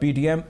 PDM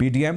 PDM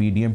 PDM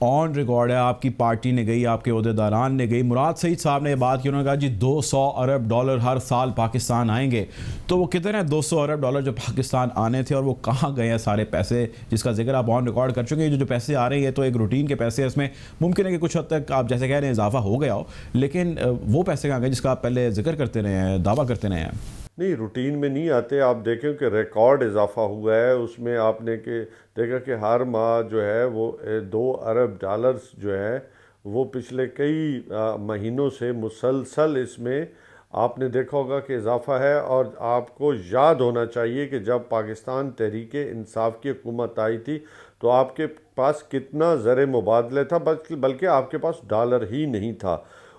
on record ہے, آپ کی پارٹی نے گئی, آپ کے عہدیداران نے گئی, مراد سعید صاحب نے یہ بات کی, انہوں نے کہا جی 200 ارب ڈالر ہر سال پاکستان آئیں گے. تو وہ کتنے 200 ارب ڈالر جو پاکستان آنے تھے اور وہ کہاں گئے ہیں سارے پیسے جس کا ذکر آپ آن ریکارڈ کر چکے ہیں؟ جو پیسے آ رہے ہیں تو ایک روٹین کے پیسے ہیں, اس میں ممکن ہے کہ کچھ حد تک آپ جیسے کہہ رہے ہیں اضافہ ہو گیا ہو, لیکن وہ پیسے کہاں گئے جس کا آپ پہلے ذکر کرتے رہے ہیں, دعویٰ کرتے رہے ہیں؟ نہیں, روٹین میں نہیں آتے. آپ دیکھیں کہ ریکارڈ اضافہ ہوا ہے اس میں. آپ نے کہ دیکھا کہ ہر ماہ جو ہے وہ 2 ارب ڈالرز جو ہے وہ پچھلے کئی مہینوں سے مسلسل اس میں آپ نے دیکھا ہوگا کہ اضافہ ہے. اور آپ کو یاد ہونا چاہیے کہ جب پاکستان تحریک انصاف کی حکومت آئی تھی تو آپ کے پاس کتنا زر مبادلہ تھا, بلکہ آپ کے پاس ڈالر ہی نہیں تھا.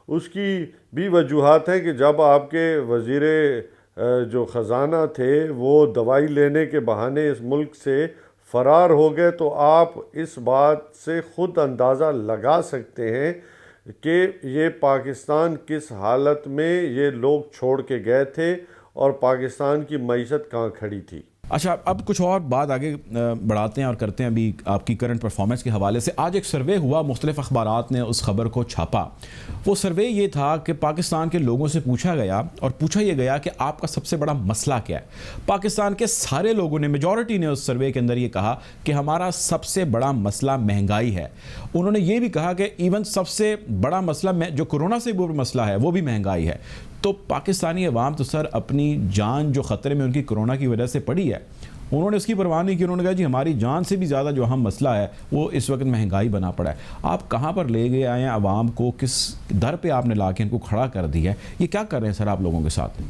اس کی بھی وجوہات ہیں کہ جب آپ کے وزیر جو خزانہ تھے وہ دوائی لینے کے بہانے اس ملک سے فرار ہو گئے, تو آپ اس بات سے خود اندازہ لگا سکتے ہیں کہ یہ پاکستان کس حالت میں یہ لوگ چھوڑ کے گئے تھے اور پاکستان کی معیشت کہاں کھڑی تھی. اچھا, اب کچھ اور بات آگے بڑھاتے ہیں اور کرتے ہیں ابھی آپ کی کرنٹ پرفارمنس کے حوالے سے. آج ایک سروے ہوا, مختلف اخبارات نے اس خبر کو چھاپا. وہ سروے یہ تھا کہ پاکستان کے لوگوں سے پوچھا گیا اور پوچھا یہ گیا کہ آپ کا سب سے بڑا مسئلہ کیا ہے. پاکستان کے سارے لوگوں نے, میجورٹی نے اس سروے کے اندر یہ کہا کہ ہمارا سب سے بڑا مسئلہ مہنگائی ہے. انہوں نے یہ بھی کہا کہ ایون سب سے بڑا مسئلہ جو کورونا سے بھی مسئلہ ہے وہ بھی مہنگائی ہے. تو پاکستانی عوام تو سر اپنی جان جو خطرے میں ان کی کورونا کی وجہ سے پڑی ہے, انہوں نے اس کی پرواہ نہیں کی. انہوں نے کہا جی ہماری جان سے بھی زیادہ جو اہم مسئلہ ہے وہ اس وقت مہنگائی بنا پڑا ہے. آپ کہاں پر لے گئے آئے ہیں عوام کو, کس در پہ آپ نے لا کے ان کو کھڑا کر دیا ہے, یہ کیا کر رہے ہیں سر آپ لوگوں کے ساتھ؟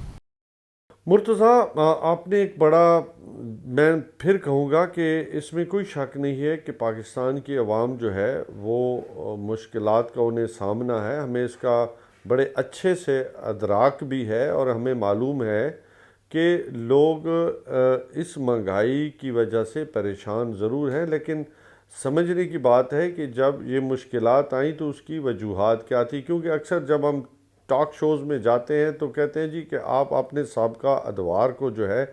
مرتضیٰ, آپ نے ایک بڑا, میں پھر کہوں گا کہ اس میں کوئی شک نہیں ہے کہ پاکستان کی عوام جو ہے وہ مشکلات کا انہیں سامنا ہے. ہمیں اس کا بڑے اچھے سے ادراک بھی ہے اور ہمیں معلوم ہے کہ لوگ اس مہنگائی کی وجہ سے پریشان ضرور ہیں, لیکن سمجھنے کی بات ہے کہ جب یہ مشکلات آئیں تو اس کی وجوہات کیا تھی. کیونکہ اکثر جب ہم ٹاک شوز میں جاتے ہیں تو کہتے ہیں جی کہ آپ اپنے سابقہ ادوار کو جو ہے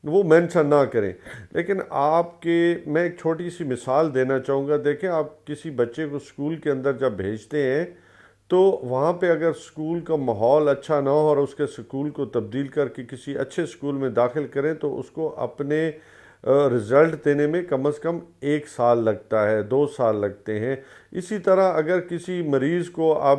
وہ مینشن نہ کریں, لیکن آپ کے, میں ایک چھوٹی سی مثال دینا چاہوں گا. دیکھیں, آپ کسی بچے کو اسکول کے اندر جب بھیجتے ہیں تو وہاں پہ اگر اسکول کا ماحول اچھا نہ ہو اور اس کے اسکول کو تبدیل کر کے کسی اچھے اسکول میں داخل کریں تو اس کو اپنے رزلٹ دینے میں کم از کم 1 سال لگتا ہے, 2 سال لگتے ہیں. اسی طرح اگر کسی مریض کو آپ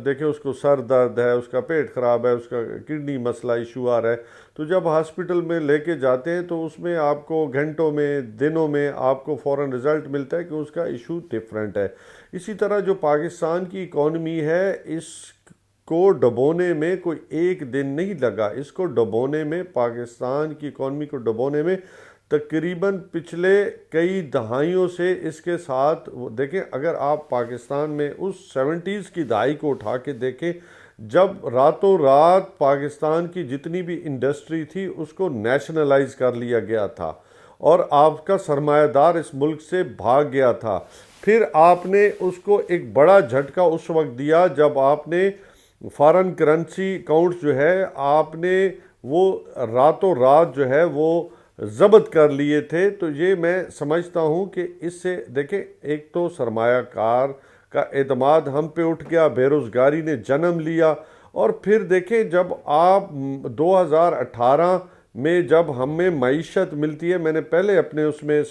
دیکھیں, اس کو سر درد ہے, اس کا پیٹ خراب ہے, اس کا کڈنی مسئلہ ایشو آ رہا ہے, تو جب ہاسپٹل میں لے کے جاتے ہیں تو اس میں آپ کو گھنٹوں میں, دنوں میں آپ کو فوراً رزلٹ ملتا ہے کہ اس کا ایشو ڈفرینٹ ہے. اسی طرح جو پاکستان کی اکانومی ہے, اس کو ڈبونے میں کوئی 1 دن نہیں لگا. اس کو ڈبونے میں, پاکستان کی اکانومی کو ڈبونے میں تقریباً پچھلے کئی دہائیوں سے اس کے ساتھ دیکھیں. اگر آپ پاکستان میں اس 70s کی دہائی کو اٹھا کے دیکھیں, جب راتوں رات پاکستان کی جتنی بھی انڈسٹری تھی اس کو نیشنلائز کر لیا گیا تھا اور آپ کا سرمایہ دار اس ملک سے بھاگ گیا تھا. پھر آپ نے اس کو ایک بڑا جھٹکا اس وقت دیا جب آپ نے فارن کرنسی اکاؤنٹس جو ہے آپ نے وہ راتوں رات جو ہے وہ ضبط کر لیے تھے. تو یہ میں سمجھتا ہوں کہ اس سے دیکھیں, ایک تو سرمایہ کار کا اعتماد ہم پہ اٹھ گیا, بے روزگاری نے جنم لیا, اور پھر دیکھیں جب آپ 2018 میں جب ہمیں معیشت ملتی ہے, میں نے پہلے اپنے اس میں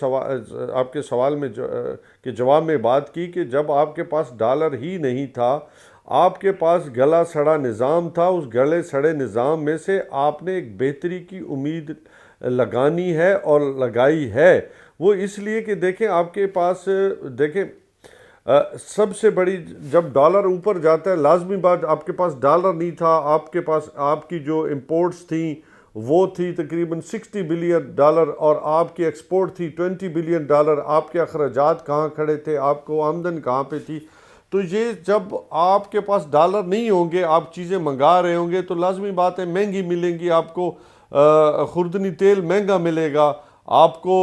آپ کے سوال میں کے جواب میں بات کی کہ جب آپ کے پاس ڈالر ہی نہیں تھا, آپ کے پاس گلا سڑا نظام تھا, اس گلے سڑے نظام میں سے آپ نے ایک بہتری کی امید لگانی ہے اور لگائی ہے. وہ اس لیے کہ دیکھیں آپ کے پاس, دیکھیں سب سے بڑی, جب ڈالر اوپر جاتا ہے لازمی بات, آپ کے پاس ڈالر نہیں تھا, آپ کے پاس آپ کی جو امپورٹس تھیں وہ تھی تقریباً $60 بلین اور آپ کی ایکسپورٹ تھی $20 بلین. آپ کے اخراجات کہاں کھڑے تھے, آپ کو آمدن کہاں پہ تھی؟ تو یہ جب آپ کے پاس ڈالر نہیں ہوں گے, آپ چیزیں منگا رہے ہوں گے تو لازمی بات ہے مہنگی ملیں گی آپ کو, خوردنی تیل مہنگا ملے گا آپ کو.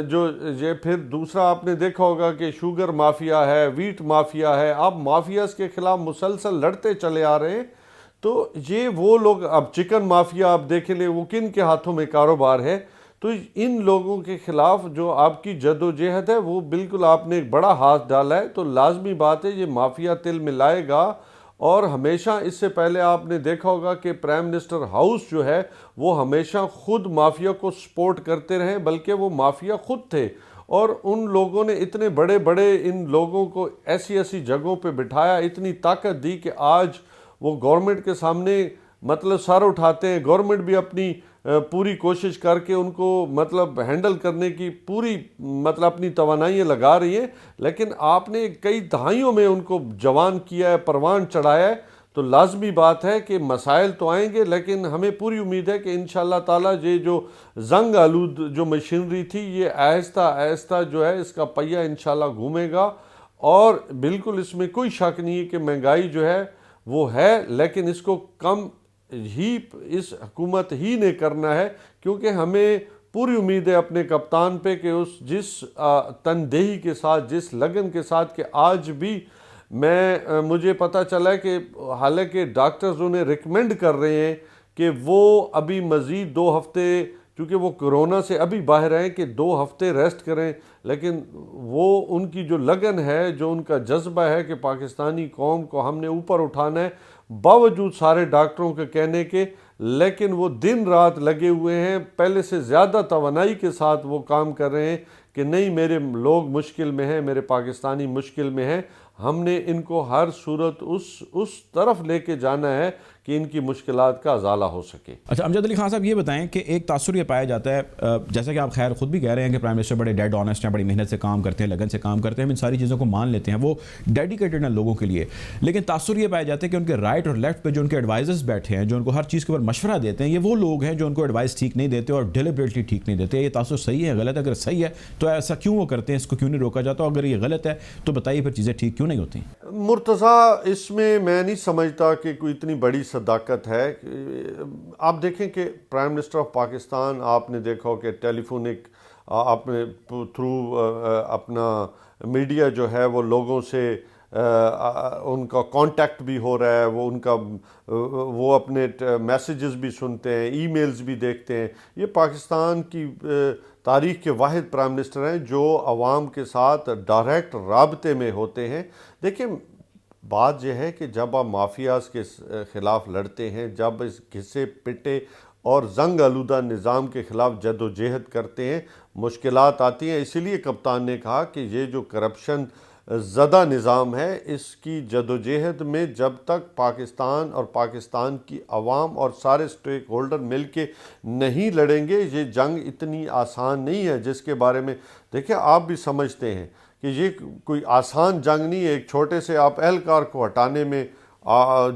جو یہ پھر دوسرا آپ نے دیکھا ہوگا کہ شوگر مافیا ہے, ویٹ مافیا ہے, آپ مافیاز کے خلاف مسلسل لڑتے چلے آ رہے ہیں. تو یہ وہ لوگ, اب چکن مافیا آپ دیکھ لیں وہ کن کے ہاتھوں میں کاروبار ہے. تو ان لوگوں کے خلاف جو آپ کی جدوجہد ہے وہ بالکل آپ نے ایک بڑا ہاتھ ڈالا ہے، تو لازمی بات ہے یہ مافیا تل ملائے گا۔ اور ہمیشہ اس سے پہلے آپ نے دیکھا ہوگا کہ پرائم منسٹر ہاؤس جو ہے وہ ہمیشہ خود مافیا کو سپورٹ کرتے رہے، بلکہ وہ مافیا خود تھے، اور ان لوگوں نے اتنے بڑے بڑے ان لوگوں کو ایسی ایسی جگہوں پہ بٹھایا، اتنی طاقت دی کہ آج وہ گورنمنٹ کے سامنے مطلب سر اٹھاتے ہیں۔ گورنمنٹ بھی اپنی پوری کوشش کر کے ان کو مطلب ہینڈل کرنے کی پوری مطلب اپنی توانائیاں لگا رہی ہیں، لیکن آپ نے کئی دہائیوں میں ان کو جوان کیا ہے، پروان چڑھایا ہے، تو لازمی بات ہے کہ مسائل تو آئیں گے، لیکن ہمیں پوری امید ہے کہ انشاءاللہ تعالی یہ جو زنگ آلود جو مشینری تھی یہ آہستہ آہستہ جو ہے اس کا پہیہ انشاءاللہ گھومے گا، اور بالکل اس میں کوئی شک نہیں ہے کہ مہنگائی جو ہے وہ ہے، لیکن اس کو کم ہی اس حکومت ہی نے کرنا ہے، کیونکہ ہمیں پوری امید ہے اپنے کپتان پہ کہ جس تندہی کے ساتھ، جس لگن کے ساتھ، کہ آج بھی مجھے پتہ چلا ہے کہ حالانکہ ڈاکٹرز انہیں ریکمینڈ کر رہے ہیں کہ وہ ابھی مزید 2 ہفتے، چونکہ وہ کرونا سے ابھی باہر ہیں، کہ 2 ہفتے ریسٹ کریں، لیکن وہ ان کی جو لگن ہے، جو ان کا جذبہ ہے کہ پاکستانی قوم کو ہم نے اوپر اٹھانا ہے، باوجود سارے ڈاکٹروں کے کہنے کے، لیکن وہ دن رات لگے ہوئے ہیں، پہلے سے زیادہ توانائی کے ساتھ وہ کام کر رہے ہیں کہ نہیں میرے لوگ مشکل میں ہیں، میرے پاکستانی مشکل میں ہیں، ہم نے ان کو ہر صورت اس طرف لے کے جانا ہے کہ ان کی مشکلات کا ازالہ ہو سکے۔ اچھا امجد علی خان صاحب یہ بتائیں کہ ایک تاثر یہ پایا جاتا ہے، جیسا کہ آپ خیر خود بھی کہہ رہے ہیں کہ پرائم منسٹر بڑے ڈیڈ آنیسٹ ہیں، بڑی محنت سے کام کرتے ہیں، لگن سے کام کرتے ہیں، ہم ان ساری چیزوں کو مان لیتے ہیں، وہ ڈیڈیکیٹڈ ہیں لوگوں کے لیے، لیکن تاثر یہ پایا جاتا ہے کہ ان کے رائٹ اور لیفٹ پہ جو ان کے ایڈوائزرز بیٹھے ہیں، جو ان کو ہر چیز کے اوپر مشورہ دیتے ہیں، یہ وہ لوگ ہیں جو ان کو ایڈوائس ٹھیک نہیں دیتے اور ڈیلیبریٹلی ٹھیک نہیں دیتے۔ یہ تاثر صحیح ہے غلط ہے؟ اگر صحیح ہے تو ایسا کیوں وہ کرتے ہیں، اس کو کیوں نہیں روکا جاتا؟ اگر یہ غلط ہے تو بتائیے پھر چیزیں ٹھیک کیوں نہیں ہوتی؟ مرتضیٰ اس میں نہیں سمجھتا کہ کوئی اتنی بڑی صداقت ہے۔ آپ دیکھیں کہ پرائم منسٹر آف پاکستان، آپ نے دیکھا ہو کہ ٹیلی فونک اپنے تھرو اپنا میڈیا جو ہے وہ لوگوں سے ان کا کانٹیکٹ بھی ہو رہا ہے، وہ اپنے میسیجز بھی سنتے ہیں، ای میلز بھی دیکھتے ہیں۔ یہ پاکستان کی تاریخ کے واحد پرائم منسٹر ہیں جو عوام کے ساتھ ڈائریکٹ رابطے میں ہوتے ہیں۔ دیکھیں بات یہ ہے کہ جب آپ مافیاز کے خلاف لڑتے ہیں، جب اس گھسے پٹے اور زنگ آلودہ نظام کے خلاف جد و جہد کرتے ہیں، مشکلات آتی ہیں۔ اسی لیے کپتان نے کہا کہ یہ جو کرپشن زدہ نظام ہے، اس کی جد و جہد میں جب تک پاکستان اور پاکستان کی عوام اور سارے سٹیک ہولڈر مل کے نہیں لڑیں گے، یہ جنگ اتنی آسان نہیں ہے جس کے بارے میں دیکھیں آپ بھی سمجھتے ہیں کہ یہ کوئی آسان جنگ نہیں ہے۔ ایک چھوٹے سے آپ اہلکار کو ہٹانے میں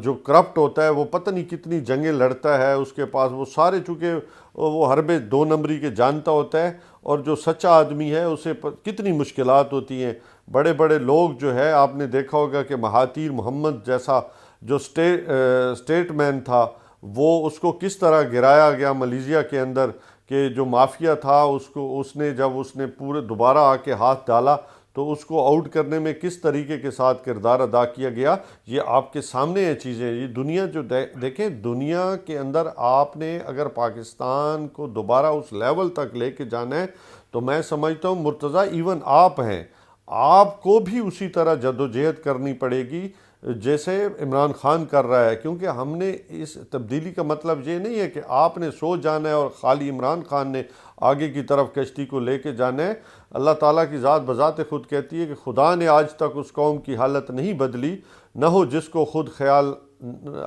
جو کرپٹ ہوتا ہے وہ پتہ نہیں کتنی جنگیں لڑتا ہے، اس کے پاس وہ سارے، چونکہ وہ حربے 2 نمبری کے جانتا ہوتا ہے، اور جو سچا آدمی ہے اسے کتنی مشکلات ہوتی ہیں۔ بڑے بڑے لوگ جو ہے آپ نے دیکھا ہوگا کہ مہاتیر محمد جیسا جو اسٹیٹ مین تھا، اس کو کس طرح گرایا گیا ملیشیا کے اندر، کہ جو مافیا تھا اس نے جب اس نے پورے دوبارہ آ کے ہاتھ ڈالا تو اس کو آؤٹ کرنے میں کس طریقے کے ساتھ کردار ادا کیا گیا۔ یہ آپ کے سامنے ہیں چیزیں۔ یہ دنیا جو دیکھیں، دنیا کے اندر آپ نے اگر پاکستان کو دوبارہ اس لیول تک لے کے جانا ہے تو میں سمجھتا ہوں مرتضیٰ ایون آپ ہیں، آپ کو بھی اسی طرح جدوجہد کرنی پڑے گی جیسے عمران خان کر رہا ہے، کیونکہ ہم نے اس تبدیلی کا مطلب یہ نہیں ہے کہ آپ نے سو جانا ہے اور خالی عمران خان نے آگے کی طرف کشتی کو لے کے جانا ہے۔ اللہ تعالیٰ کی ذات بذات خود کہتی ہے کہ خدا نے آج تک اس قوم کی حالت نہیں بدلی، نہ ہو جس کو خود خیال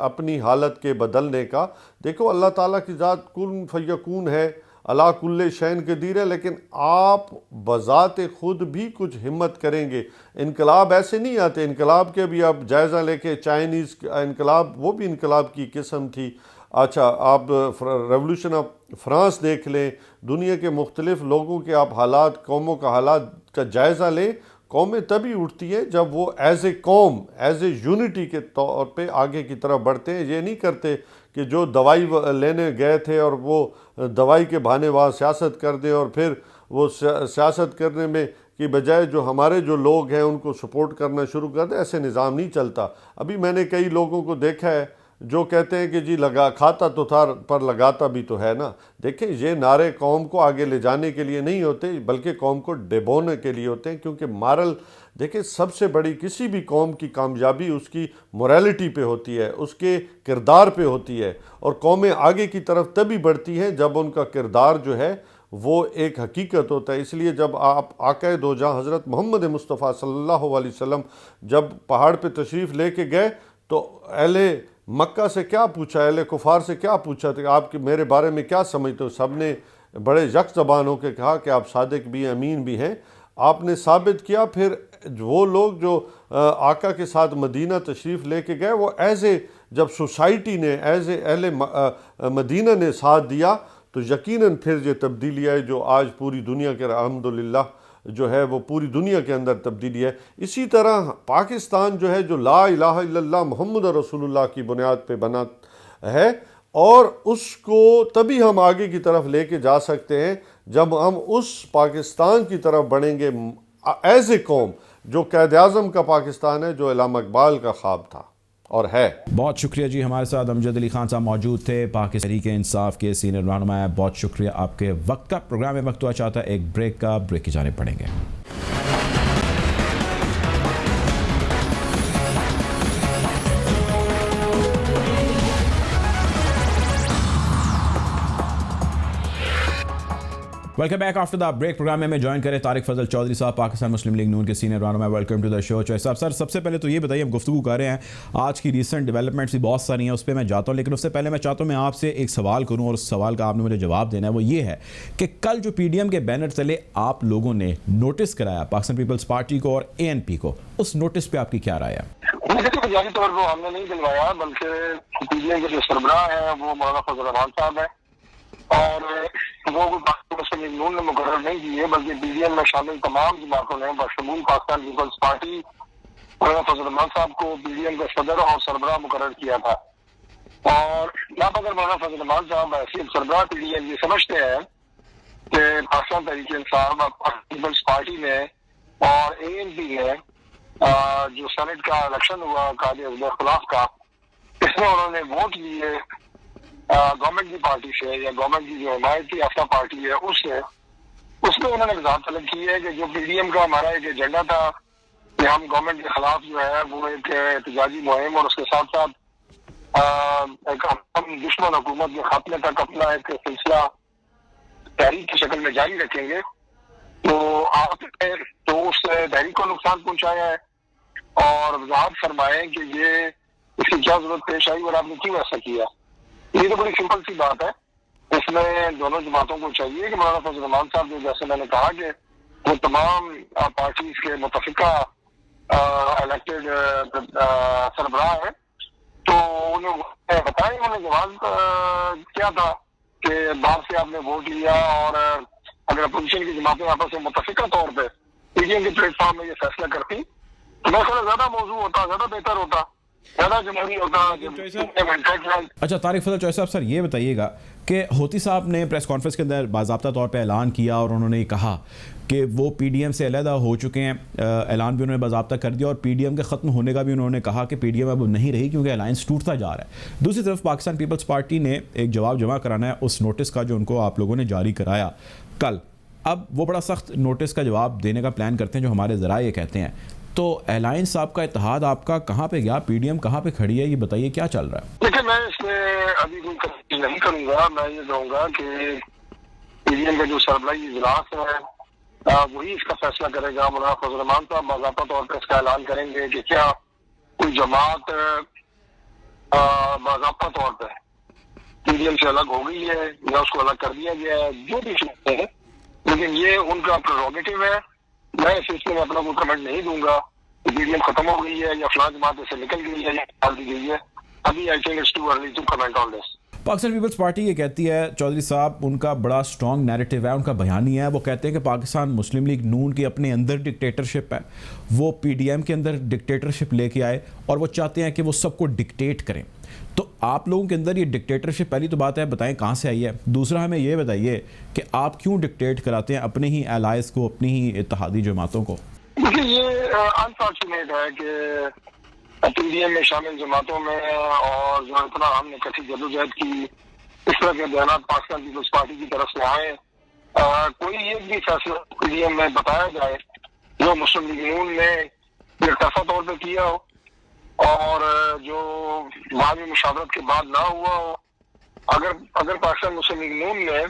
اپنی حالت کے بدلنے کا۔ دیکھو اللہ تعالیٰ کی ذات کن فیکون ہے، اللہ کل شین قدیر ہے، لیکن آپ بذات خود بھی کچھ ہمت کریں گے۔ انقلاب ایسے نہیں آتے، انقلاب کے بھی آپ جائزہ لے کے، چائنیز انقلاب وہ بھی انقلاب کی قسم تھی۔ اچھا آپ ریولوشن آف فرانس دیکھ لیں، دنیا کے مختلف لوگوں کے آپ حالات، قوموں کا حالات کا جائزہ لیں۔ قومیں تبھی اٹھتی ہیں جب وہ ایز اے قوم، ایز اے یونٹی کے طور پہ آگے کی طرف بڑھتے ہیں۔ یہ نہیں کرتے کہ جو دوائی لینے گئے تھے اور وہ دوائی کے بہانے وہاں سیاست کر دیں، اور پھر وہ سیاست کرنے میں کی بجائے جو ہمارے جو لوگ ہیں ان کو سپورٹ کرنا شروع کر دیں۔ ایسے نظام نہیں چلتا۔ ابھی میں نے کئی لوگوں کو دیکھا ہے جو کہتے ہیں کہ جی کھاتا تو تھا پر لگاتا بھی تو ہے نا. دیکھیں یہ نعرے قوم کو آگے لے جانے کے لیے نہیں ہوتے بلکہ قوم کو ڈبونے کے لیے ہوتے ہیں, کیونکہ مارل دیکھیں سب سے بڑی کسی بھی قوم کی کامیابی اس کی موریلٹی پہ ہوتی ہے, اس کے کردار پہ ہوتی ہے, اور قومیں آگے کی طرف تبھی بڑھتی ہیں جب ان کا کردار جو ہے وہ ایک حقیقت ہوتا ہے. اس لیے جب آپ آقائے دو جہاں حضرت محمد مصطفیٰ صلی اللہ علیہ وسلم جب پہاڑ پہ تشریف لے کے گئے تو اہل مکہ سے کیا پوچھا, اہل کفار سے کیا پوچھا کہ آپ میرے بارے میں کیا سمجھتے ہو؟ سب نے بڑے یک زبان ہو کے کہا کہ آپ صادق بھی ہیں, امین بھی ہیں. آپ نے ثابت کیا. پھر وہ لوگ جو آقا کے ساتھ مدینہ تشریف لے کے گئے وہ جب سوسائٹی نے اہل مدینہ نے ساتھ دیا تو یقیناً پھر یہ تبدیلی ہے جو آج پوری دنیا کے الحمدللہ جو ہے وہ پوری دنیا کے اندر تبدیلی ہے. اسی طرح پاکستان جو ہے جو لا الہ الا اللہ محمد رسول اللہ کی بنیاد پہ بنا ہے, اور اس کو تبھی ہم آگے کی طرف لے کے جا سکتے ہیں جب ہم اس پاکستان کی طرف بڑھیں گے ایز اے قوم جو قائد اعظم کا پاکستان ہے, جو علامہ اقبال کا خواب تھا اور ہے. بہت شکریہ جی. ہمارے ساتھ امجد علی خان صاحب موجود تھے, پاکستان تحریک انصاف کے سینئر رہنما. بہت شکریہ آپ کے وقت کا. پروگرام میں وقت ہوا چاہتا ہے ایک بریک کا, بریک کی جانب پڑیں گے. Welcome back after the break. Program میں جوائن کریں طارق فضل چودھری صاحب, پاکستان مسلم لیگ نون کے سینئر رہنما. ویلکم ٹو دا شو چوہے صاحب. سر سب سے پہلے تو یہ بتائیے, ہم گفتگو کر رہے ہیں آج کی ریسنٹ ڈیولپمنٹس بھی بہت ساری ہیں, اس پہ میں جاتا ہوں, لیکن اس سے پہلے میں چاہتا ہوں میں آپ سے ایک سوال کروں اور اس سوال کا آپ نے مجھے جواب دینا ہے. وہ یہ ہے کہ کل جو پی ڈی ایم کے بینر تلے آپ لوگوں نے نوٹس کرایا پاکستان پیپلز پارٹی کو اور اے این پی کو, اس نوٹس پہ آپ کی کیا رائے ہے؟ بنیادی طور پر ہم نے نہیں دلوایا, بلکہ پی ڈی ایم کے جو سربراہ ہیں وہ مولانا فضل الرحمان صاحب ہیں, اور وہ پاکستان مسلم لیگ نون نے مقرر نہیں کیے بلکہ پی ڈی ایم میں شامل تمام جماعتوں نے بشمول پاکستان پیپلز پارٹی مولانا فضل الرحمان صاحب کو پی ڈی ایم کا صدر اور سربراہ مقرر کیا تھا. اور یہاں پر مولانا فضل الرحمان صاحب حیثیت سربراہ پی ڈی ایم یہ سمجھتے ہیں کہ پاکستان تحریک انصاف پاکستان پیپلز پارٹی میں اور اے این پی میں جو سینٹ کا الیکشن ہوا قاضی ازبر خلاف کا, اس میں انہوں نے ووٹ لیے گورنمنٹ کی پارٹی سے یا گورنمنٹ کی جو حمایت یافتہ پارٹی ہے اس سے. اس میں انہوں نے وضاحت طلب کی ہے کہ جو پی ڈی ایم کا ہمارا ایک ایجنڈا تھا کہ ہم گورنمنٹ کے خلاف جو ہے وہ ایک احتجاجی مہم اور اس کے ساتھ ساتھ ایک ہم دشمن حکومت کے خاتمے تک اپنا ایک سلسلہ تحریک کی شکل میں جاری رکھیں گے, تو آپ نے تو اس تحریک کو نقصان پہنچایا ہے اور وضاحت فرمائیں کہ یہ اس کی کیا ضرورت پیش آئی اور آپ نے کیوں ایسا کیا. یہ تو بڑی سمپل سی بات ہے. اس میں دونوں جماعتوں کو چاہیے کہ مولانا فضل الرحمان صاحب جو جیسے میں نے کہا کہ وہ تمام پارٹیز کے متفقہ الیکٹڈ سربراہ ہیں, تو انہیں بتائیں انہوں نے جواب کیا تھا کہ باہر سے آپ نے ووٹ لیا اور اگر اپوزیشن کی جماعتیں آپس میں متفقہ طور پہ پی ڈی ایم کے پلیٹ فارم میں یہ فیصلہ کرتی تو میں خیال زیادہ موضوع ہوتا, زیادہ بہتر ہوتا, زیادہ جمہوری ہوتا. اچھا طارق فضل چوہے صاحب, سر یہ بتائیے گا کہ ہوتی صاحب نے پریس کانفرنس کے اندر باضابطہ طور پہ اعلان کیا اور انہوں نے یہ کہا کہ وہ پی ڈی ایم سے علیحدہ ہو چکے ہیں, اعلان بھی انہوں نے باضابطہ کر دیا, اور پی ڈی ایم کے ختم ہونے کا بھی انہوں نے کہا کہ پی ڈی ایم اب نہیں رہی کیونکہ الائنس ٹوٹتا جا رہا ہے. دوسری طرف پاکستان پیپلز پارٹی نے ایک جواب جمع کرانا ہے اس نوٹس کا جو ان کو آپ لوگوں نے جاری کرایا کل. اب وہ بڑا سخت نوٹس کا جواب دینے کا پلان کرتے ہیں جو ہمارے ذرائع یہ کہتے ہیں, تو الائنس صاحب کا اتحاد آپ کا کہاں پہ گیا, پی ڈی ایم کہاں پہ کھڑی ہے, یہ بتائیے کیا چل رہا ہے؟ دیکھیں میں اس میں ابھی کوئی تفصیل نہیں کروں گا. میں یہ کہوں گا کہ پی ڈی ایم کا جو سربراہی اجلاس ہے وہی اس کا فیصلہ کرے گا. مولانا فضل الرحمان صاحب باضابطہ طور پر اس کا اعلان کریں گے کہ کیا کوئی جماعت باضابطہ طور پہ پی ڈی ایم سے الگ ہو گئی ہے یا اس کو الگ کر دیا گیا ہے, جو بھی سوچتے ہیں, لیکن یہ ان کا پریروگیٹو ہے. میں اس سلسلے میں اپنا کوئی کمنٹ نہیں دوں گا کہ پی ڈی ایم ختم ہو گئی ہے یا فلاں جماعت سے نکل گئی ہے یا ڈال دی گئی ہے. ابھی I think it's too early to comment on this. Pakistan Peoples Party یہ کہتی ہے چودھری صاحب, ان کا بڑا سٹرونگ نیریٹو ہے, ان کا بیانی ہے, وہ کہتے ہیں کہ پاکستان مسلم لیگ نون کی اپنے اندر ڈکٹیٹرشپ ہے, وہ پی ڈی ایم کے اندر ڈکٹیٹرشپ لے کے آئے اور وہ چاہتے ہیں کہ وہ سب کو ڈکٹیٹ کریں. تو آپ لوگوں کے اندر یہ ڈکٹیٹرشپ پہلی تو بات ہے بتائیں کہاں سے آئی ہے. دوسرا ہمیں یہ بتائیے کہ آپ کیوں ڈکٹیٹ کراتے ہیں اپنے ہی الائز کو, اپنی ہی اتحادی جماعتوں کو؟ دیکھیے یہ انفارچونیٹ ہے کہ PDM میں شامل جماعتوں میں اور جو اتنا ہم نے کثیر جدوجہد کی، اس طرح کے بیانات پاکستان پیپلز پارٹی کی طرف سے آئے، کوئی ایک بھی فیصلہ PDM میں بتایا جائے جو مسلم لیگ نون نے یکطرفہ طور پہ کیا ہو اور جو بعد میں مشاورت کے بعد نہ ہوا ہو. اگر پاکستان مسلم لیگ نون نے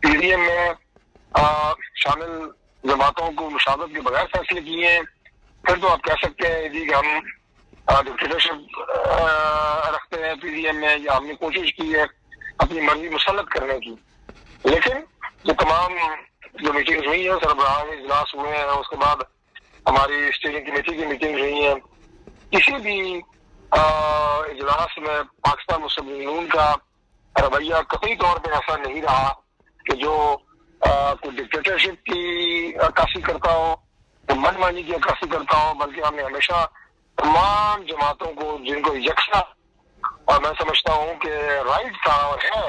PDM میں شامل جماعتوں کو مشاورت کے بغیر فیصلے کیے ہیں، پھر تو آپ کہہ سکتے ہیں جی کہ ہم ڈکٹیٹرشپ رکھتے ہیں PDM میں، یا ہم نے کوشش کی ہے اپنی مرضی مسلط کرنے کی. لیکن جو تمام جو میٹنگز ہوئی ہیں، سربراہان اجلاس ہوئے ہیں، اس کے بعد ہماری اسٹیئرنگ کمیٹی کی میٹنگ ہوئی ہیں، کسی بھی اجلاس میں پاکستان مسلم لیگ نون کا رویہ قطعی طور پہ ایسا نہیں رہا کہ جو کوئی ڈکٹیٹرشپ کی عکاسی کرتا ہو، من مانی کی عکاسی کرتا ہو، بلکہ ہم نے ہمیشہ تمام جماعتوں کو جن کو یکساں، اور میں سمجھتا ہوں کہ رائٹ تھا اور ہے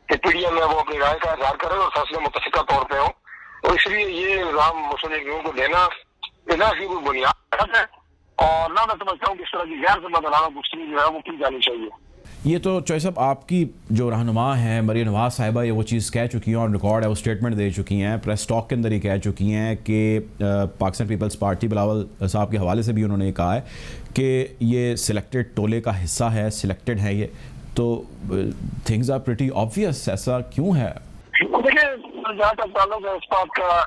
کہ PDM میں وہ اپنی رائے کا اظہار کرے اور فیصلے متفقہ طور پہ ہوں، اور اس لیے یہ الزام مسلم لیگ نون کو دینا بنا کی کوئی بنیاد ہے، اور نہ میں سمجھتا ہوں کہ اس طرح کی غیر ذمہ دارانہ گفتگو جو ہے وہ کی جانی چاہیے. یہ تو چوہے صاحب آپ کی جو رہنما ہیں مریم نواز صاحبہ، یہ وہ چیز کہہ چکی ہیں، آن ریکارڈ ہے، وہ اسٹیٹمنٹ دے چکی ہیں، پریس ٹاک کے اندر ہی کہہ چکی ہیں کہ پاکستان پیپلز پارٹی بلاول صاحب کے حوالے سے بھی انہوں نے کہا ہے کہ یہ سلیکٹڈ ٹولے کا حصہ ہے، سلیکٹڈ ہے. یہ تو تھنگز آر پریٹی آبویس، ایسا کیوں ہے؟ دیکھیں، جہاں تک تعلق ہے اس بات کا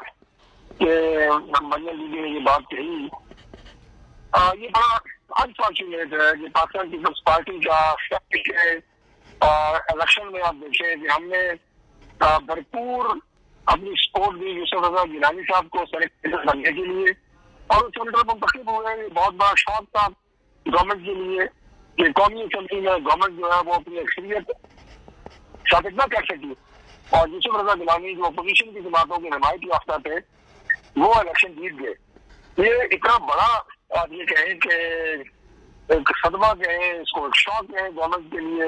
کہ مریم دیدی نے یہ بات کہی، یہ بڑا انفارچونیٹ ہے کہ پاکستان پیپلز پارٹی کا الیکشن میں آپ دیکھیں کہ ہم نے بھرپور اپنی سپورٹ دی یوسف رضا گیلانی صاحب کو سینیٹر بننے کے لیے، اور سینیٹر منتخب ہوئے. یہ بہت بڑا شوق تھا گورنمنٹ کے لیے کہ قومی اسمبلی میں گورنمنٹ جو ہے وہ اپنی اکثریت ثابت نہ کر سکی، اور یوسف رضا گیلانی جو اپوزیشن کی جماعتوں کے حمایت یافتہ تھے وہ الیکشن جیت گئے. یہ اتنا بڑا آپ یہ کہیں کہ ایک صدمہ کہیں، اس کو ایک شوق کہیں گورنمنٹ کے لیے،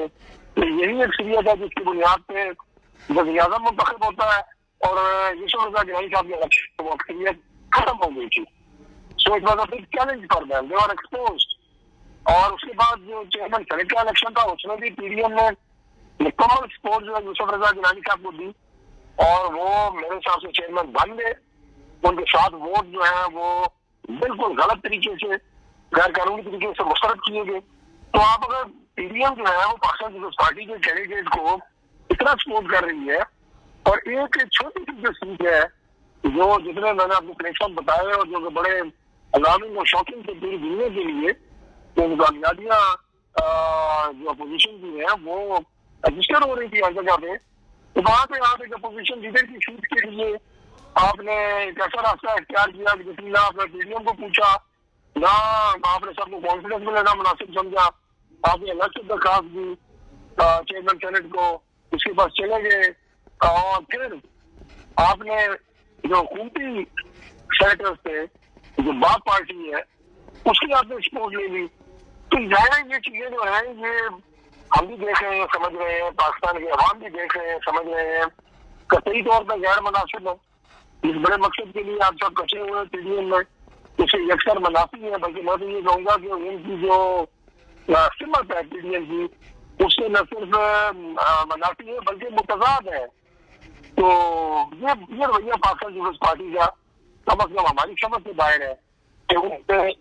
کہ یہی اکثریت ہے جس کی بنیاد پہ وزیر اعظم منتخب ہوتا ہے، اور یوسف رضا گیلانی صاحب کے الیکشن وہ اکثریت ختم ہو گئی تھی. So it was a big challenge for them, they are exposed. اور اس کے بعد جو چیئرمین سینیٹ کا الیکشن تھا اس میں بھی PDM نے مکمل سپورٹ جو ہے یوسف رضا گیلانی صاحب کو دی، اور وہ میرے حساب سے چیئرمین بن گئے. ان کے ساتھ ووٹ جو ہیں وہ بالکل غلط طریقے سے، غیر قانونی طریقے سے مسترد کیے گئے. تو آپ اگر PDM جو ہے وہ پاکستان پیپلز پارٹی کے کینڈیڈیٹ کو اتنا سپورٹ کر رہی ہے، اور ایک چھوٹی سی جو سیٹ ہے جو جتنے میں نے اپنے پلیٹ فارم بتائے اور جو بڑے علامین اور شوقین سے پوری دنیا کے لیے ان کامیابیاں جو اپوزیشن کی ہیں وہ رجسٹر ہو رہی تھی ہر جگہ پہ، تو وہاں پہ آپ ایک اپوزیشن لیڈر کی سیٹ کے لیے آپ نے ایک ایسا راستہ اختیار کیا کہ جس میں نہ آپ نے PDM کو پوچھا، نہ آپ نے سب کو کانفیڈنس میں لینا مناسب سمجھا، آپ نے الگ سے درخواست دی چیئرمین سینٹ کو، اس کے پاس چلے گئے، اور پھر آپ نے جو حکومتی سینیٹرز تھے جو باپ پارٹی ہے اس کی آپ نے سپورٹ لے لی. تو ظاہر یہ چیزیں جو ہیں یہ ہم بھی دیکھ رہے ہیں، سمجھ رہے ہیں، پاکستان کے عوام بھی دیکھ رہے ہیں، سمجھ رہے ہیں، قطعی طور پر غیر مناسب ہے. اس بڑے مقصد کے لیے آپ سب کچے ہوئے PDM میں، اسے یکسر منافی ہے، بلکہ میں تو یہ کہوں گا کہ ان کی جو سمت ہے PDM کی اس سے نہ صرف منافی ہے بلکہ متضاد ہے. تو یہ رویہ پاکستان پیپلز پارٹی کا کم از کم ہماری سمجھ سے باہر ہے کہ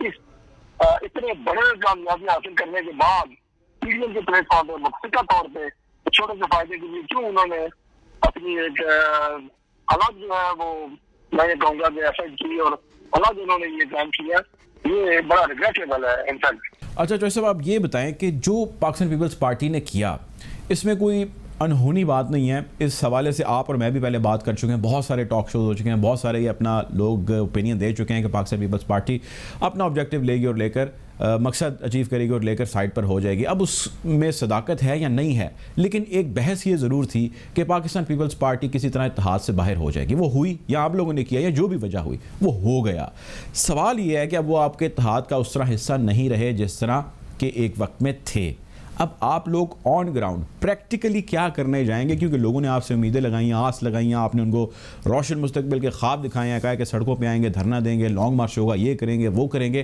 اس اتنے بڑے کامیابی حاصل کرنے کے بعد PDM کے پلیٹ فارم پہ متفقہ طور پہ چھوٹے سے فائدے کے لیے کیوں انہوں نے اپنی ایک الگ جو ہے وہ میں یہ کہوں گا کہ ایفرٹ کی اور الگ انہوں نے یہ کام کیا، یہ بڑا ریگریٹیبل ہے انفیکٹ. اچھا چوہے صاحب، آپ یہ بتائیں کہ جو پاکستان پیپلز پارٹی نے کیا اس میں کوئی انہونی بات نہیں ہے؟ اس حوالے سے آپ اور میں بھی پہلے بات کر چکے ہیں، بہت سارے ٹاک شوز ہو چکے ہیں، بہت سارے یہ اپنا لوگ اوپینین دے چکے ہیں کہ پاکستان پیپلز پارٹی اپنا آبجیکٹیو لے گی اور لے کر مقصد اچیو کرے گی اور لے کر سائڈ پر ہو جائے گی. اب اس میں صداقت ہے یا نہیں ہے، لیکن ایک بحث یہ ضرور تھی کہ پاکستان پیپلز پارٹی کسی طرح اتحاد سے باہر ہو جائے گی. وہ ہوئی یا آپ لوگوں نے کیا یا جو بھی وجہ ہوئی وہ ہو گیا. سوال یہ ہے کہ اب وہ آپ کے اتحاد کا اس طرح حصہ نہیں رہے جس طرح کہ ایک وقت میں تھے. اب آپ لوگ آن گراؤنڈ پریکٹیکلی کیا کرنے جائیں گے؟ کیونکہ لوگوں نے آپ سے امیدیں لگائی ہیں، آس لگائی ہیں، آپ نے ان کو روشن مستقبل کے خواب دکھائے ہیں، کہا کہ سڑکوں پہ آئیں گے، دھرنا دیں گے، لانگ مارچ ہوگا، یہ کریں گے وہ کریں گے.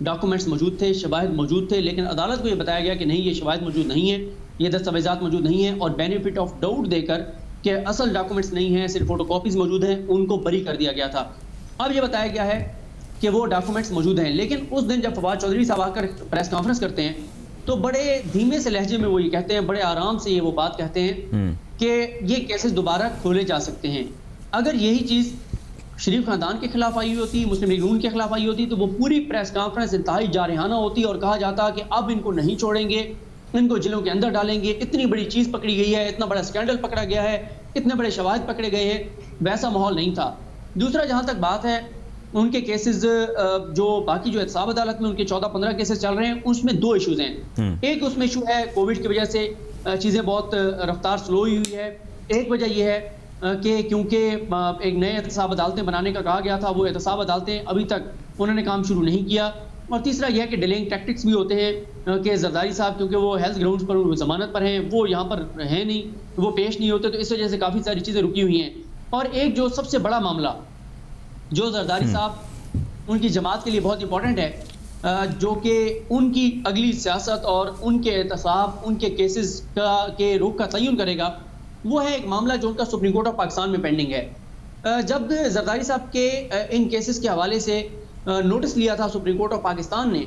ڈاکومنٹس موجود تھے, شواہد موجود تھے, لیکن عدالت کو یہ بتایا گیا کہ نہیں, یہ شواہد موجود نہیں ہیں, یہ دستاویزات موجود نہیں ہیں, اور بینیفٹ آف ڈاؤٹ دے کر کہ اصل ڈاکومنٹس نہیں ہیں, صرف فوٹو کاپیز موجود ہیں, ان کو بری کر دیا گیا تھا. اب یہ بتایا گیا ہے کہ وہ ڈاکومنٹس موجود ہیں, لیکن اس دن جب فواد چودھری صاحب آ کر پریس کانفرنس کرتے ہیں تو بڑے دھیمے سے لہجے میں وہ یہ کہتے ہیں, بڑے آرام سے یہ وہ بات کہتے ہیں کہ یہ کیسز دوبارہ کھولے جا سکتے ہیں. اگر یہی چیز شریف خاندان کے خلاف آئی ہوتی, مسلم لیگ نون کے خلاف آئی ہوتی, تو وہ پوری پریس کانفرنس انتہائی جارحانہ ہوتی اور کہا جاتا کہ اب ان کو نہیں چھوڑیں گے, ان کو جیلوں کے اندر ڈالیں گے, اتنی بڑی چیز پکڑی گئی ہے, اتنا بڑا اسکینڈل پکڑا گیا ہے, اتنے بڑے شواہد پکڑے گئے ہیں. ویسا ماحول نہیں تھا. دوسرا, جہاں تک بات ہے ان کے کیسز جو باقی جو احتساب عدالت میں ان کے 14-15 کیسز چل رہے ہیں, اس میں 2 ایشوز ہیں. ایک اس میں ایشو ہے کووڈ کی وجہ سے چیزیں بہت رفتار سلو ہوئی ہے. ایک وجہ یہ ہے کہ کیونکہ ایک نئے احتساب عدالتیں بنانے کا کہا گیا تھا, وہ احتساب عدالتیں ابھی تک انہوں نے کام شروع نہیں کیا. اور تیسرا یہ ہے کہ ڈیلنگ ٹیکٹکس بھی ہوتے ہیں کہ زرداری صاحب کیونکہ وہ ہیلتھ گراؤنڈز پر ضمانت پر ہیں, وہ یہاں پر ہیں نہیں, وہ پیش نہیں ہوتے, تو اس وجہ سے کافی ساری چیزیں رکی ہوئی ہیں. اور ایک جو سب سے بڑا معاملہ جو زرداری صاحب ان کی جماعت کے لیے بہت امپورٹنٹ ہے, جو کہ ان کی اگلی سیاست اور ان کے احتساب, ان کے کیسز کے رخ کا تعین کرے گا, وہ ہے ایک معاملہ جو ان کا سپریم کورٹ آف پاکستان میں پینڈنگ ہے. جب زرداری صاحب کے ان کیسز کے حوالے سے نوٹس لیا تھا سپریم کورٹ آف پاکستان نے,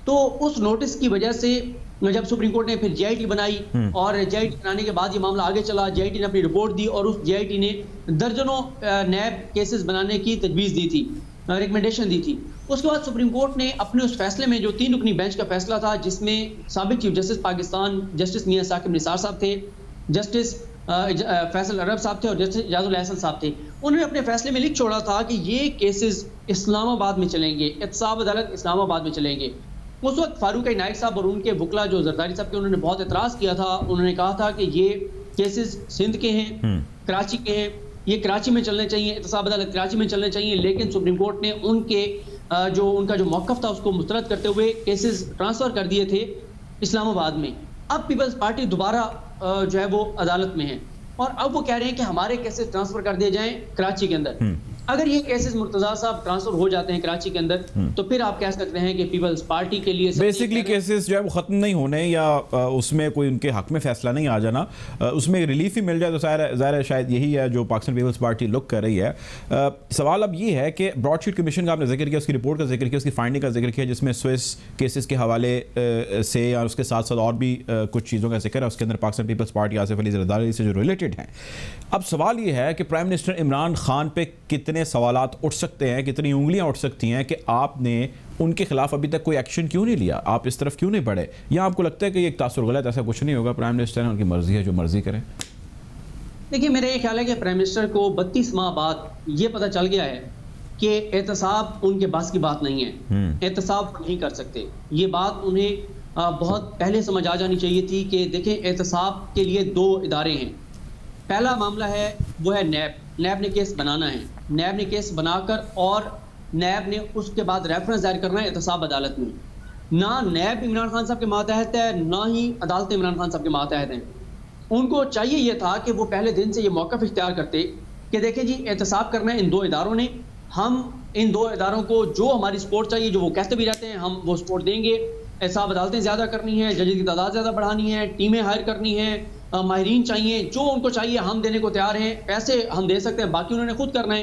تو اس نوٹس کی وجہ سے جب سپریم کورٹ نے پھر جے آئی ٹی بنائی, اور جے آئی ٹی بنانے کے بعد یہ معاملہ آگے چلا, جے آئی ٹی نے اپنی رپورٹ دی, اور اس جے آئی ٹی نے درجنوں نیب کیسز بنانے کی تجویز دی تھی, ریکمنڈیشن دی تھی. اس کے بعد سپریم کورٹ نے اپنے اس فیصلے میں, جو 3 رکنی بینچ کا فیصلہ تھا, جس میں سابق چیف جسٹس پاکستان جسٹس میاں ثاقب نثار صاحب تھے, جسٹس فیصل عرب صاحب تھے, اور جسٹس اعجاز الحسن صاحب تھے, انہوں نے اپنے فیصلے میں لکھ چھوڑا تھا کہ یہ کیسز اسلام آباد میں چلیں گے, احتساب عدالت اسلام آباد میں چلیں گے. اس وقت فاروق نائک صاحب اور ان کے وکلا جو زرداری صاحب کے, انہوں نے بہت اعتراض کیا تھا. انہوں نے کہا تھا کہ یہ کیسز سندھ کے ہیں, کراچی کے ہیں, یہ کراچی میں چلنے چاہیے, احتساب عدالت کراچی میں چلنے چاہیے. لیکن سپریم کورٹ نے ان کا جو موقف تھا اس کو مسترد کرتے ہوئے کیسز ٹرانسفر کر دیے تھے اسلام آباد میں. اب پیپلز پارٹی دوبارہ جو ہے وہ عدالت میں ہے, اور اب وہ کہہ رہے ہیں کہ ہمارے کیسز ٹرانسفر کر دیے جائیں کراچی کے اندر. اگر یہ کیسز مرتضیٰ صاحب ٹرانسفر ہو جاتے ہیں کراچی کے اندر, تو پھر آپ کہہ سکتے ہیں کہ پیپلز پارٹی کے لیے بیسکلی کیسز جو ہے وہ ختم نہیں ہونے, یا اس میں کوئی ان کے حق میں فیصلہ نہیں آ جانا, اس میں ریلیف ہی مل جائے, تو ظاہر ہے شاید یہی ہے جو پاکستان پیپلز پارٹی لک کر رہی ہے. سوال اب یہ ہے کہ براڈ شیٹ کمیشن کا آپ نے ذکر کیا, اس کی رپورٹ کا ذکر کیا, اس کی فائنڈنگ کا ذکر کیا, جس میں سوئس کیسز کے حوالے سے یا اس کے ساتھ ساتھ اور بھی کچھ چیزوں کا ذکر ہے, اس کے اندر پاکستان پیپلز پارٹی آصف علی زرداری سے جو ریلیٹڈ ہیں. اب سوال یہ ہے کہ پرائم منسٹر عمران خان پہ کتنے سوالات اٹھ سکتے ہیں, کتنی انگلیاں اٹھ سکتی ہیں کہ آپ نے ان کے خلاف ابھی تک کوئی ایکشن کیوں نہیں لیا, آپ اس طرف کیوں نہیں بڑھے, یا آپ کو لگتا ہے کہ یہ ایک تاثر غلط, ایسا کچھ نہیں ہوگا, پرائم منسٹر ہے, ان کی مرضی ہے, جو مرضی کریں. دیکھیے, میرا یہ خیال ہے کہ پرائم منسٹر کو 32 ماہ بعد یہ پتہ چل گیا ہے کہ احتساب ان کے بس کی بات نہیں ہے, احتساب نہیں کر سکتے. یہ بات انہیں بہت پہلے سمجھ آ جانی چاہیے تھی کہ دیکھیں, احتساب کے لیے 2 ادارے ہیں. پہلا معاملہ ہے وہ ہے نیب نے کیس بنانا ہے, نیب نے کیس بنا کر, اور نیب نے اس کے بعد ریفرنس دائر کرنا ہے احتساب عدالت میں. نہ نیب عمران خان صاحب کے ماتحت ہے, نہ ہی عدالت عمران خان صاحب کے ماتحت ہیں. ان کو چاہیے یہ تھا کہ وہ پہلے دن سے یہ موقف اختیار کرتے کہ دیکھیں جی, احتساب کرنا ہے ان 2 اداروں نے, ہم ان 2 اداروں کو جو ہماری سپورٹ چاہیے, جو وہ کہتے بھی رہتے ہیں, ہم وہ سپورٹ دیں گے. احتساب عدالتیں زیادہ کرنی ہے, ججز کی تعداد زیادہ بڑھانی ہے, ٹیمیں ہائر کرنی ہیں, ماہرین چاہیے, جو ان کو چاہیے ہم دینے کو تیار ہیں. پیسے ہم دے سکتے ہیں, باقی انہوں نے خود کرنا ہے.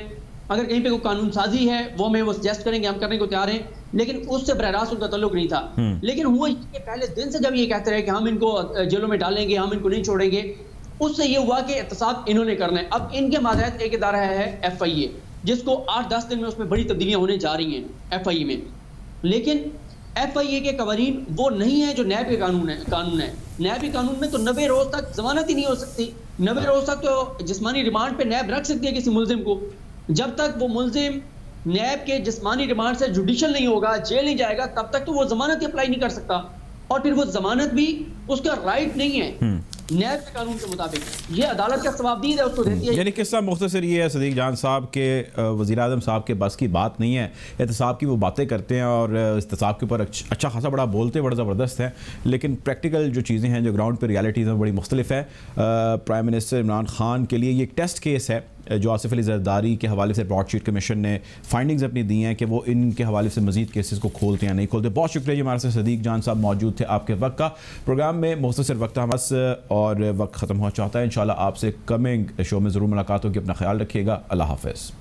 اگر کہیں پہ کوئی قانون سازی ہے وہ ہمیں وہ سجیسٹ کریں گے, ہم کرنے کو تیار ہیں. لیکن اس سے براہ راست ان کا تعلق نہیں تھا. لیکن ہوا یہ پہلے دن سے جب یہ کہتے رہے کہ ہم ان کو جیلوں میں ڈالیں گے, ہم ان کو نہیں چھوڑیں گے, اس سے یہ ہوا کہ احتساب انہوں نے کرنا ہے. اب ان کے ماتحت ایک ادارہ ہے ایف آئی اے, جس کو 8-10 دن میں اس میں بڑی تبدیلیاں ہونے جا رہی ہیں ایف آئی اے میں. لیکن ایف آئی اے کے قوانین وہ نہیں ہیں جو نیب کے قانون ہے. نیب کے قانون میں تو 90 روز تک ضمانت ہی نہیں ہو سکتی. 90 روز تک تو جسمانی ریمانڈ پہ نیب رکھ سکتی ہے کسی ملزم کو. جب تک وہ ملزم نیب کے جسمانی ریمانڈ سے جوڈیشل نہیں ہوگا, جیل نہیں جائے گا, تب تک تو وہ ضمانت ہی اپلائی نہیں کر سکتا. اور پھر وہ ضمانت بھی اس کا رائٹ نہیں ہے نیب کے قانون کے مطابق, یہ عدالت کا ثوابدید ہے, اس کو دیتی ہے. یعنی قصہ مختصر یہ ہے صدیق جان صاحب کے وزیر اعظم صاحب کے بس کی بات نہیں ہے, احتساب کی وہ باتیں کرتے ہیں اور احتساب کے اوپر اچھا خاصا بڑا بولتے, بڑا زبردست ہے, لیکن پریکٹیکل جو چیزیں ہیں, جو گراؤنڈ پہ ریالٹیز ہیں, بڑی مختلف ہے. پرائم منسٹر عمران خان کے لیے یہ ایک ٹیسٹ کیس ہے جو آصف علی زرداری کے حوالے سے براڈ شیٹ کمیشن نے فائنڈنگز اپنی دی ہیں کہ وہ ان کے حوالے سے مزید کیسز کو کھولتے ہیں نہیں کھولتے. بہت شکریہ جی, ہمارے سے صدیق جان صاحب موجود تھے. آپ کے وقت کا پروگرام میں مختصر وقت ہمارے اور وقت ختم ہوا چاہتا ہے. انشاءاللہ آپ سے کمنگ شو میں ضرور ملاقات ہوگی. اپنا خیال رکھیے گا. اللہ حافظ.